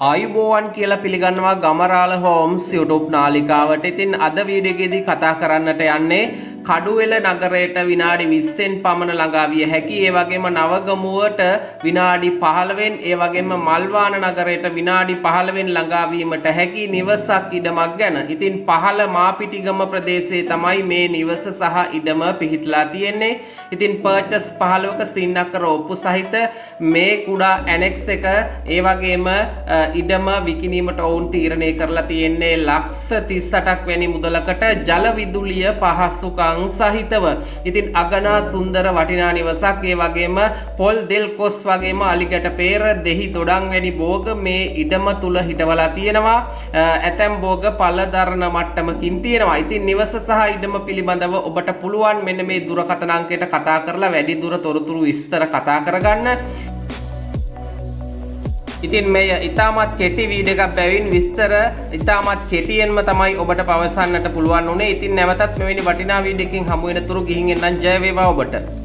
ආයුබෝවන් කියලා පිළිගන්නවා ගමරාල හෝම්ස් YouTube නාලිකාවට. ඉතින් අද වීඩියෝ එකේදී කතා කරන්නට යන්නේ කඩුවෙල නගරයට විනාඩි 20න් පමණ ළඟා විය හැකි. ඒ වගේම නවගමුවට විනාඩි 15න්, ඒ වගේම මල්වාන නගරයට විනාඩි 15න් ළඟා වීමට හැකි නිවසක් ඉඩමක් ගැන. ඉතින් පහළ මාපිටිගම ප්‍රදේශයේ තමයි මේ නිවස සහ ඉඩම පිහිටලා තියෙන්නේ. ඉතින් පර්චස් 15ක සින්නක්කර ඔප්පු සහිත මේ කුඩා ඇනෙක්ස් එක, ඒ වගේම ඉඩම විකිණීමට ඔවුන් තීරණය කරලා තියෙන්නේ ලක්ෂ 38ක් වැනි මුදලකට ජල විදුලිය පහසුකම් සහිතව. ඉතින් අගනා සුන්දර වටිනා නිවසක්. ඒ වගේම පොල් දෙල් කොස් වගේම අලිගැට පේර දෙහි දොඩම් වැනි භෝග මේ ඉඩම තුල හිටවලා තියෙනවා. ඇතැම් භෝග පළදරන මට්ටමකින් තියෙනවා. ඉතින් නිවස සහ ඉඩම පිළිබඳව ඔබට පුළුවන් මෙන්න මේ දුරකථන අංකයට කතා කරලා වැඩි දුර තොරතුරු විස්තර කතා කරගන්න. ඉතින් මේ ඉතාමත් කෙටි වීඩියෝ එකක් බැවින් විස්තර ඉතාමත් කෙටියෙන්ම තමයි ඔබට පවසන්නට පුළුවන් උනේ. ඉතින් නැවතත් මෙවැනි වටිනා වීඩියෝ එකකින් හමු වෙනතුරු ගිහින් එන්නම්. ජය වේවා ඔබට.